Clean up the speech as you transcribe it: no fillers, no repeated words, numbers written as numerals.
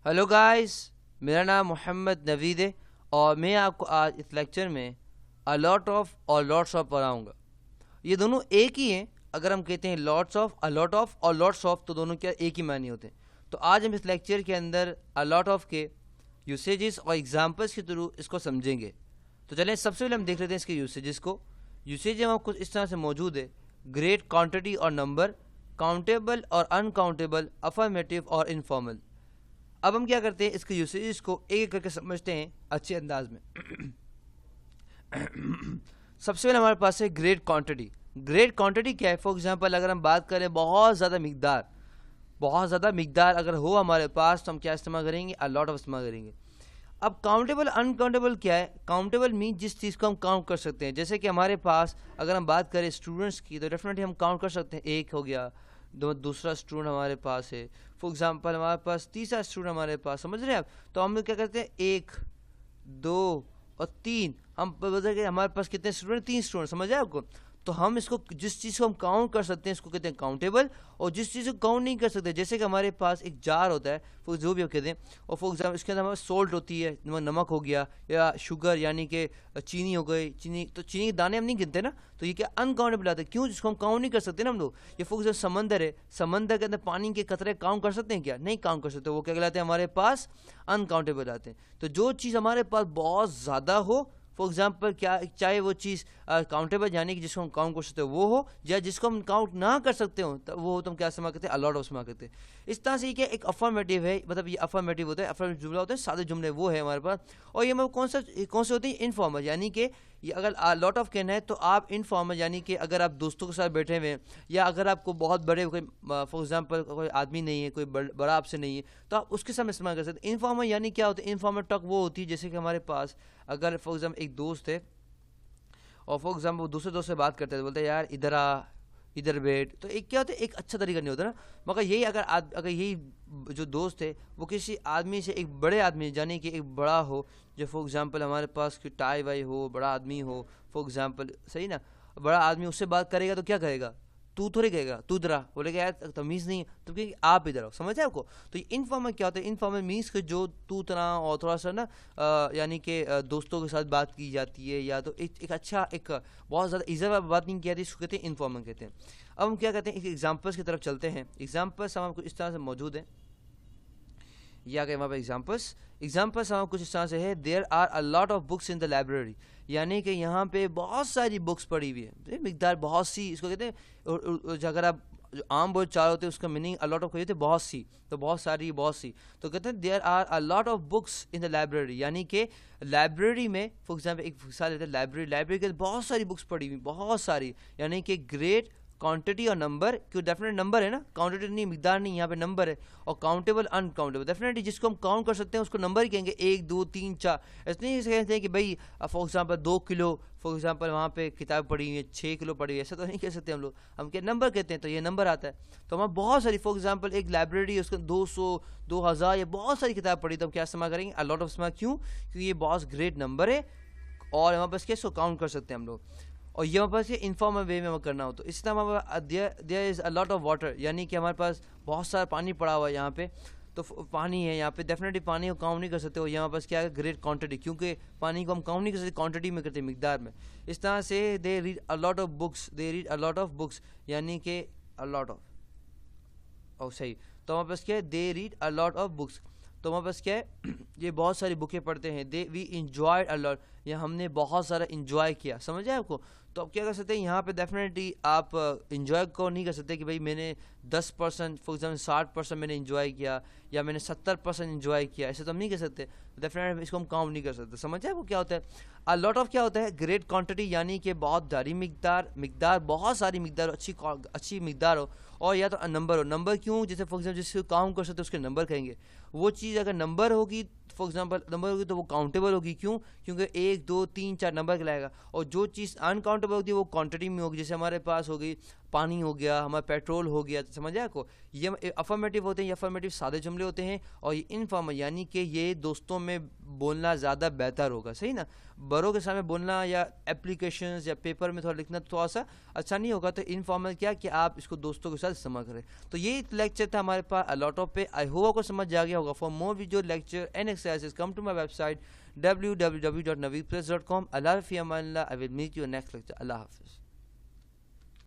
Hello guys, میرا نام محمد نوید ہے اور میں آپ کو آج اس لیکچر میں الاٹ آف اور لاٹس آف پڑھاؤں گا۔ یہ دونوں ایک ہی ہیں۔ اگر ہم کہتے ہیں لاٹس آف، الاٹ آف اور لاٹس آف تو دونوں کیا ایک ہی معنی ہوتے ہیں۔ تو آج ہم اس لیکچر کے اندر الاٹ آف کے یوسیجز اور ایگزامپلس کے تھرو اس کو سمجھیں گے۔ تو چلیں سب سے پہلے ہم دیکھ لیتے ہیں اس کے یوسیجز کو۔ یوسیج ہم کچھ اس طرح سے موجود ہے: گریٹ، کوانٹٹی اور نمبر، کاؤنٹیبل اور انکاؤنٹیبل، افرمیٹیو اور انفارمل۔ اب ہم کیا کرتے ہیں، اس کے یوسیجز کو ایک ایک کر کے سمجھتے ہیں اچھے انداز میں۔ سب سے پہلے ہمارے پاس ہے گریٹ کوانٹٹی۔ گریٹ کوانٹٹی کیا ہے؟ فار ایگزامپل اگر ہم بات کریں بہت زیادہ مقدار اگر ہو ہمارے پاس تو ہم کیا استعمال کریں گے؟ الاٹ آف استعمال کریں گے۔ اب کاؤنٹیبل انکاؤنٹیبل کیا ہے؟ کاؤنٹیبل مین جس چیز کو ہم کاؤنٹ کر سکتے ہیں، جیسے کہ ہمارے پاس اگر ہم بات کریں اسٹوڈنٹس کی تو ڈیفینیٹلی ہم کاؤنٹ کر سکتے ہیں، ایک ہو گیا، دوسرا اسٹوڈنٹ ہمارے پاس ہے، فار ایگزامپل ہمارے پاس تیسرا اسٹوڈنٹ ہمارے پاس، سمجھ رہے ہیں آپ؟ تو ہم لوگ کیا کرتے ہیں، ایک، دو اور تین، ہم بتا کہ ہمارے پاس کتنے اسٹوڈنٹ؟ تین اسٹوڈنٹ، سمجھ آئے آپ کو؟ تو ہم اس کو جس چیز کو ہم کاؤنٹ کر سکتے ہیں اس کو کہتے ہیں کاؤنٹیبل، اور جس چیز کو کاؤنٹ نہیں کر سکتے، جیسے کہ ہمارے پاس ایک جار ہوتا ہے جو بھی ہم کہتے ہیں، اور فار ایگزامپل اس کے اندر ہمارے سولٹ ہوتی ہے، نمک ہو گیا یا شوگر یعنی کہ چینی ہو گئی، تو چینی کے دانے ہم نہیں گنتے نا، تو یہ کیا انکاؤنٹیبل آتا ہے، کیوں؟ جس کو ہم کاؤنٹ نہیں کر سکتے نا ہم لوگ۔ یہ فار ایگزامپل سمندر ہے، سمندر کے اندر پانی کے قطرے کاؤنٹ کر سکتے ہیں کیا؟ نہیں کاؤنٹ کر سکتے، وہ کیا کہلاتے ہیں؟ ہمارے پاس انکاؤنٹیبل آتے ہیں۔ تو جو چیز ہمارے پاس بہت زیادہ ہو، فار ایگزامپل کیا، چاہے وہ چیز کاؤنٹیبل یعنی کہ جس کو ہم کاؤنٹ کر سکتے ہیں وہ ہو، یا جس کو ہم کاؤنٹ نہ کر سکتے ہوں تو وہ تو ہم کیا استعمال کرتے ہیں؟ الاٹ آف استعمال کرتے ہیں۔ اس طرح سے یہ کیا ایک افرمیٹیو ہے، مطلب یہ افرمیٹیو ہوتا ہے، افرمیٹیو جملہ ہوتا ہے، سادے جملے وہ ہے ہمارے پاس۔ اور یہ ہمیں کون سے ہوتے ہیں؟ انفارمل، یعنی کہ یہ اگر الاٹ آف کہنا ہے تو آپ انفارمل یعنی کہ اگر آپ دوستوں کے ساتھ بیٹھے ہوئے ہیں، یا اگر آپ کو بہت بڑے کوئی فار ایگزامپل کوئی آدمی نہیں ہے، کوئی بڑا آپ سے نہیں ہے، تو آپ اس کے ساتھ استعمال کر سکتے ہیں۔ انفارمل یعنی کیا ہوتا ہے؟ انفارمل ٹاک وہ ہوتی ہے جیسے کہ ہمارے پاس اگر فار ایگزامپل ایک دوست ہے اور فار ایگزامپل وہ دوسرے دوست سے بات کرتے ہیں، بولتے ہیں یار ادھر آ، ادھر بیٹھ، تو ایک کیا ہوتا ہے؟ ایک اچھا طریقہ نہیں ہوتا نا، مگر یہی اگر یہی جو دوست ہے وہ کسی آدمی سے، ایک بڑے آدمی یعنی کہ ایک بڑا ہو، جو فار ایگزامپل ہمارے پاس کوئی ٹائی وائی ہو، بڑا آدمی ہو، فار ایگزامپل صحیح نا، بڑا آدمی اس سے بات کرے گا تو کیا کہے گا؟ تو تھوڑی کہے گا، تو ادھر آ، بولے گا یار تمیز نہیں ہے تو کہ آپ ادھر آؤ، سمجھ ہے آپ کو؟ تو یہ انفارمل کیا ہوتا ہے؟ انفارمل مینس کہ جو تو طرح اور تھوڑا سا نا یعنی کہ دوستوں کے ساتھ بات کی جاتی ہے، یا تو ایک اچھا ایک بہت زیادہ عزت بات نہیں کی جاتی، اس کو کہتے ہیں انفارمل کہتے ہیں۔ اب ہم کیا کہتے ہیں، ایک ایگزامپلس کی طرف چلتے ہیں۔ ایگزامپلس ہم کچھ اس طرح سے موجود ہیں، یا کہ ہمارے پاس ایگزامپلس ہم کچھ اس طرح سے ہے: there are a lot of books in the library, یعنی کہ یہاں پہ بہت ساری بکس پڑھی ہوئی ہے، مقدار بہت سی، اس کو کہتے ہیں اگر آپ جو عام بول چال ہوتے ہیں اس کا میننگ الاٹ آف ہوتے ہیں بہت سی، تو بہت ساری، بہت سی، تو کہتے ہیں there are a lot of books in the library, یعنی کہ لائبریری میں فار ایگزامپل ایک مثال لیتے ہیں، لائبریری کے بہت ساری بکس پڑھی ہوئی، بہت ساری، یعنی کہ گریٹ کوانٹٹی اور نمبر، کیوں ڈیفینیٹ نمبر ہے نا، کوانٹٹی نہیں، مقدار نہیں، یہاں پہ نمبر ہے، اور کاؤنٹیبل انکاؤنٹیبل، ڈیفینیٹلی جس کو ہم کاؤنٹ کر سکتے ہیں اس کو نمبر ہی کہیں گے، 1 2 3 4، ایسے نہیں کہتے ہیں کہ بھائی for example 2 kilo, for example وہاں پہ کتاب پڑھی ہوئی ہے 6 کلو پڑھی ہوئی ہے، ایسا تو نہیں کہہ سکتے ہم کیا نمبر کہتے ہیں، تو یہ نمبر آتا ہے۔ تو ہمارا بہت ساری فار ایگزامپل ایک لائبریری اس کو 200 2000 یا بہت ساری کتاب پڑھی، تو ہم کیا استعمال کریں گے؟ الاٹ آف استعمال، کیوں؟ کیونکہ یہ بہت گریٹ نمبر ہے اور ہمارے پاس کیسے کاؤنٹ کر سکتے ہیں ہم لوگ، اور یہ ہمارے پاس انفارمل وے میں کرنا ہو۔ تو اس طرح ہمارے دیر از اے لاٹ آف واٹر، یعنی کہ ہمارے پاس بہت سارا پانی پڑا ہوا ہے یہاں پہ، تو پانی ہے یہاں پہ، ڈیفینیٹلی پانی کو کاؤنٹ نہیں کر سکتے، اور یہاں پاس کیا ہے؟ گریٹ کوانٹٹی، کیونکہ پانی کو ہم کاؤنٹ نہیں کر سکتے، کوانٹٹی میں کرتے ہیں، مقدار میں۔ اس طرح سے they read a lot of books, they read a lot of books, یعنی کہ اے لاٹ آف، اور صحیح، تو ہمارے پاس کیا ہے؟ They read a lot of books, تو ہمارے پاس کیا ہے؟ یہ بہت ساری بکیں پڑھتے ہیں، وی انجوائڈ اے لاٹ، یا ہم نے بہت سارا انجوائے کیا، سمجھ آئے آپ کو؟ تو اب کیا کر سکتے ہیں یہاں پہ؟ ڈیفینیٹلی آپ انجوائے کو نہیں کر سکتے کہ بھائی میں نے 10% فار ایگزامپل 60% میں نے انجوائے کیا، یا میں نے 70% انجوائے کیا، ایسے تو ہم نہیں کر سکتے، ڈیفینیٹلی اس کو ہم کاؤنٹ نہیں کر سکتے، سمجھ آئے آپ کو کیا ہوتا ہے؟ اے لاٹ آف کیا ہوتا ہے؟ گریٹ کوانٹٹی، یعنی کہ بہت بھاری مقدار، بہت ساری مقدار، اچھی مقدار ہو، اور یا تو نمبر ہو، نمبر کیوں؟ جیسے فار ایگزامپل جس کو کاؤنٹ کر سکتے اس کے نمبر کہیں گے، وہ چیز اگر نمبر ہوگی، فار ایگزامپل نمبر ہوگی تو وہ کاؤنٹیبل ہوگی، کیوں؟ کیونکہ 1 1 2 3 4 نمبر لائے گا, اور جو چیز انکاؤنٹیبل ہوگی وہ کوانٹٹی میں ہوگی. جیسے ہمارے پاس ہو گئی پانی ہو گیا, ہمارا پیٹرول ہو گیا, سمجھا آپ کو. یہ افرمیٹیو ہوتے ہیں, یہ افرمیٹیو سادے جملے ہوتے ہیں, اور یہ انفارمل یعنی کہ یہ دوستوں میں بولنا زیادہ بہتر ہوگا, صحیح نا. بڑوں کے سامنے بولنا یا اپلیکیشنز یا پیپر میں تھوڑا لکھنا تھوڑا سا اچھا نہیں ہوگا. تو انفارمل کیا کہ آپ اس کو دوستوں کے ساتھ استعمال کریں. تو یہ لیکچر تھا ہمارے پاس الاٹ آف پہ. آئی ہوپ آپ کو سمجھ آ گیا ہوگا. For more video lecture and exercises come to my website www.naveedpress.com. اللہ فی امان اللہ. I will meet you next lecture. اللہ حافظ.